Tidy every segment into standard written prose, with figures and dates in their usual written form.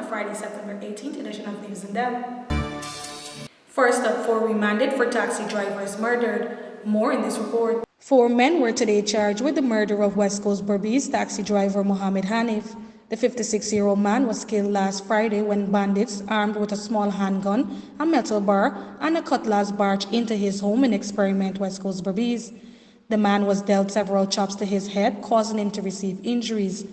Friday, September 18th edition of News in Depth. First up, 4 remanded for taxi drivers murdered. More in this report. 4 men were today charged with the murder of West Coast Berbice taxi driver Mohammed Hanif. The 56-year-old man was killed last Friday when bandits armed with a small handgun, a metal bar, and a cutlass barged into his home in Experiment, West Coast Berbice. The man was dealt several chops to his head, causing him to receive injuries.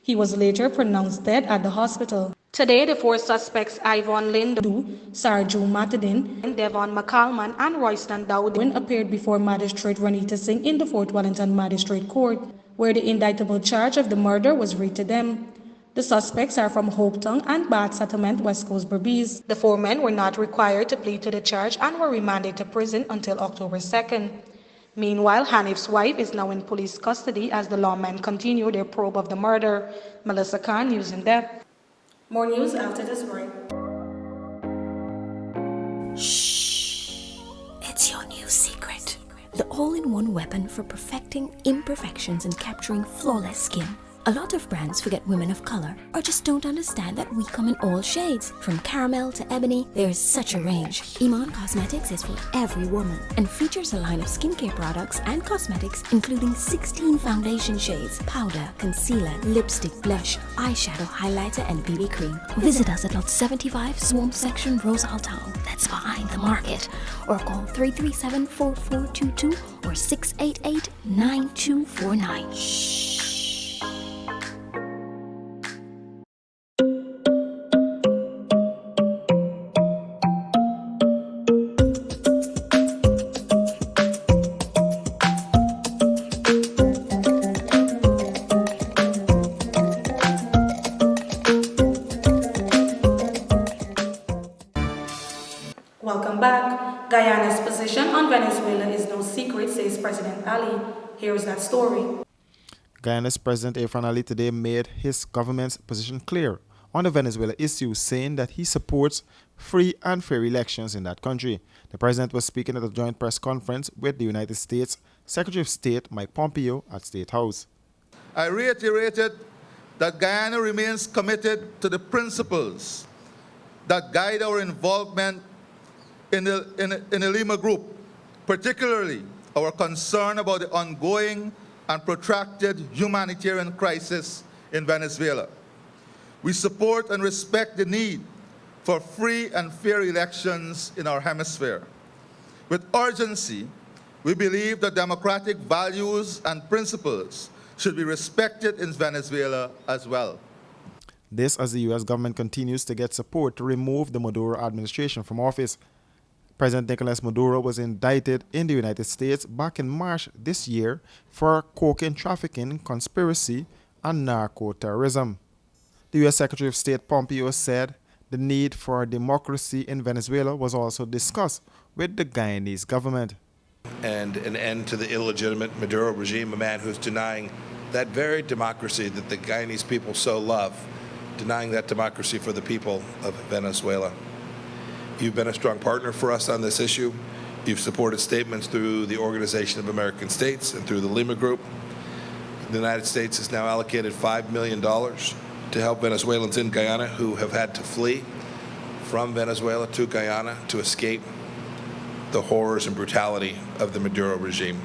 He was later pronounced dead at the hospital. Today, the 4 suspects, Ivan Lindu, Sarju Matadin, Devon McCalman, and Royston Dowdin, appeared before Magistrate Ranita Singh in the Fort Wellington Magistrate Court, where the indictable charge of the murder was read to them. The suspects are from Hopetown and Bath Settlement, West Coast Berbice. The 4 men were not required to plead to the charge and were remanded to prison until October 2nd. Meanwhile, Hanif's wife is now in police custody as the lawmen continue their probe of the murder. Melissa Khan, News in Depth. More news after this break. Shh. It's your new secret. The all-in-one weapon for perfecting imperfections and capturing flawless skin. A lot of brands forget women of color or just don't understand that we come in all shades. From caramel to ebony, there's such a range. Iman Cosmetics is for every woman and features a line of skincare products and cosmetics including 16 foundation shades, powder, concealer, lipstick, blush, eyeshadow, highlighter, and BB cream. Visit us at Lot 75, Swamp Section, Rosal Town. That's behind the market. Or call 337-4422 or 688-9249. Shh. Welcome back. Guyana's position on Venezuela is no secret, says President Ali. Here is that story. Guyana's President Irfan Ali today made his government's position clear on the Venezuela issue, saying that he supports free and fair elections in that country. The president was speaking at a joint press conference with the United States Secretary of State Mike Pompeo at State House. I reiterated that Guyana remains committed to the principles that guide our involvement in the Lima Group, particularly our concern about the ongoing and protracted humanitarian crisis in Venezuela. We support and respect the need for free and fair elections in our hemisphere. With urgency, we believe that democratic values and principles should be respected in Venezuela as well. This as the U.S. government continues to get support to remove the Maduro administration from office. President Nicolas Maduro was indicted in the United States back in March this year for cocaine trafficking, conspiracy, and narco-terrorism. The U.S. Secretary of State Pompeo said the need for democracy in Venezuela was also discussed with the Guyanese government. And an end to the illegitimate Maduro regime, a man who's denying that very democracy that the Guyanese people so love, denying that democracy for the people of Venezuela. You've been a strong partner for us on this issue. You've supported statements through the Organization of American States and through the Lima Group. The United States has now allocated $5 million to help Venezuelans in Guyana who have had to flee from Venezuela to Guyana to escape the horrors and brutality of the Maduro regime.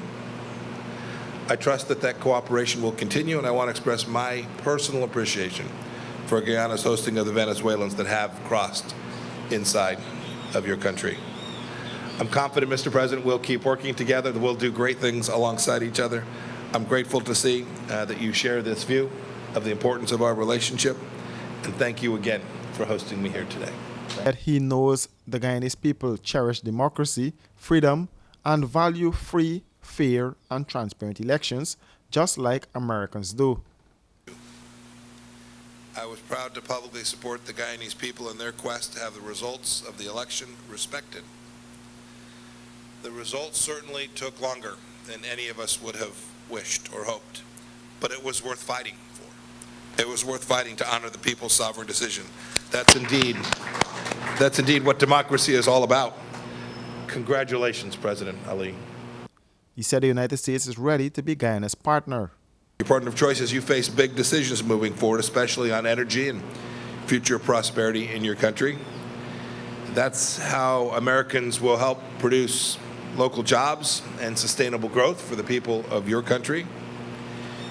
I trust that that cooperation will continue, and I want to express my personal appreciation for Guyana's hosting of the Venezuelans that have crossed inside of your country. I'm confident, Mr. President, we'll keep working together, that we'll do great things alongside each other. I'm grateful to see that you share this view of the importance of our relationship, and thank you again for hosting me here today. That he knows the Guyanese people cherish democracy, freedom, and value free, fair, and transparent elections, just like Americans do. I was proud to publicly support the Guyanese people in their quest to have the results of the election respected. The results certainly took longer than any of us would have wished or hoped, but it was worth fighting for. It was worth fighting to honor the people's sovereign decision. That's indeed what democracy is all about. Congratulations, President Ali. He said the United States is ready to be Guyana's partner. Your partner of choice as you face big decisions moving forward, especially on energy and future prosperity in your country. That's how Americans will help produce local jobs and sustainable growth for the people of your country.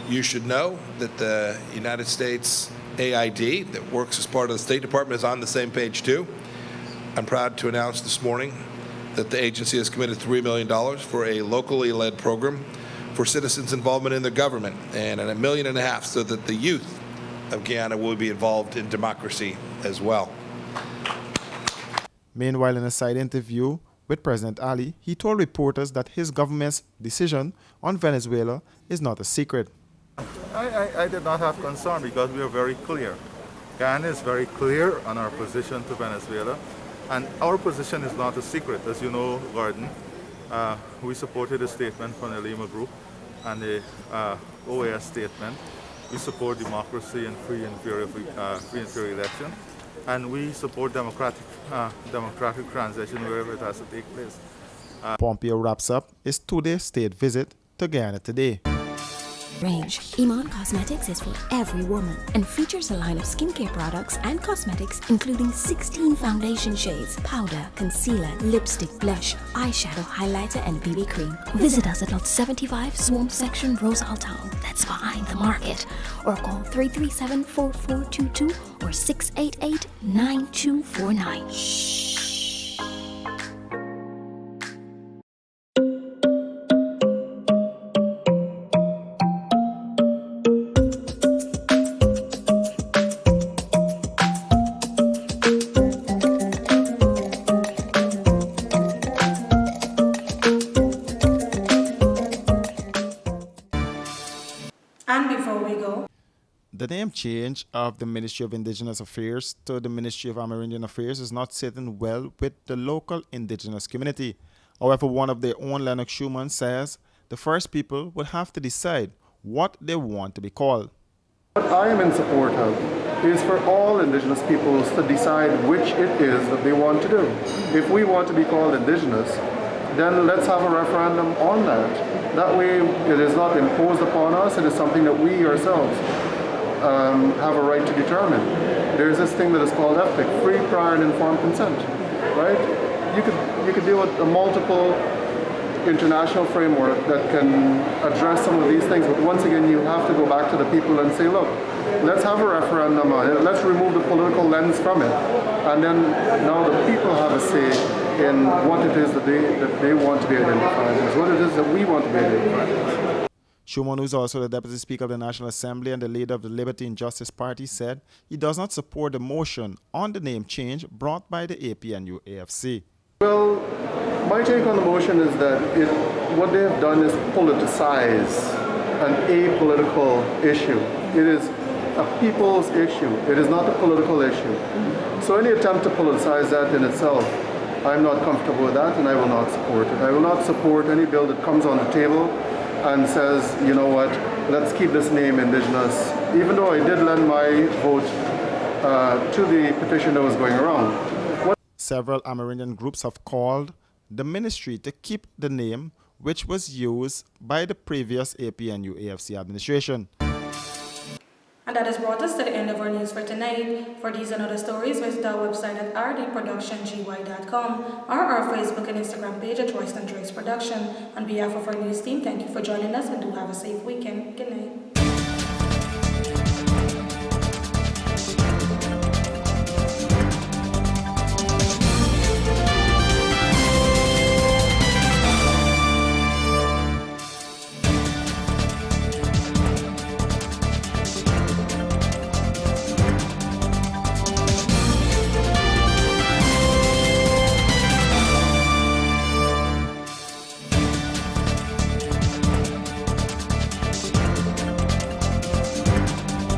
You should know that the United States AID that works as part of the State Department is on the same page too. I'm proud to announce this morning that the agency has committed $3 million for a locally led program for citizens' involvement in their government, and $1.5 million so that the youth of Guyana will be involved in democracy as well. Meanwhile, in a side interview with President Ali, he told reporters that his government's decision on Venezuela is not a secret. I did not have concern because we are very clear. Guyana is very clear on our position to Venezuela, and our position is not a secret. As you know, Gordon, we supported a statement from the Lima Group and the OAS statement. We support democracy and free and fair election, and we support democratic transition wherever it has to take place. Pompeo wraps up his two-day state visit to Guyana today. Range. Iman Cosmetics is for every woman and features a line of skincare products and cosmetics including 16 foundation shades, powder, concealer, lipstick, blush, eyeshadow, highlighter, and BB cream. Visit us at Lot 75, Swamp Section, Rosal Town. That's behind the market. Or call 337-4422 or 688-9249. Shh. And before we go, The name change of the Ministry of Indigenous Affairs to the Ministry of Amerindian Affairs is not sitting well with the local indigenous community. However, one of their own, Lennox Schumann, says the First People will have to decide what they want to be called. What I am in support of is for all Indigenous peoples to decide which it is that they want to do. If we want to be called Indigenous, then let's have a referendum on that. That way it is not imposed upon us, it is something that we ourselves have a right to determine. There's this thing that is called FPIC, free, prior, and informed consent, right? You could deal with a multiple international framework that can address some of these things, but once again, you have to go back to the people and say, look, let's have a referendum on it, let's remove the political lens from it, and then now the people have a say in what it is that they want to be identified as, what it is that we want to be identified as. Schumann, who is also the Deputy Speaker of the National Assembly and the leader of the Liberty and Justice Party, said he does not support the motion on the name change brought by the APNU-AFC. Well, my take on the motion is that what they have done is politicize an apolitical issue. It is a people's issue. It is not a political issue. So any attempt to politicize that in itself, I'm not comfortable with that, and I will not support it. I will not support any bill that comes on the table and says, you know what, let's keep this name Indigenous, even though I did lend my vote to the petition that was going around. Several Amerindian groups have called the ministry to keep the name which was used by the previous APNU-AFC administration. and that has brought us to the end of our news for tonight. For these and other stories, visit our website at rdproductiongy.com or our Facebook and Instagram page at Royston Joyce Production. On behalf of our news team, thank you for joining us and do have a safe weekend. Good night.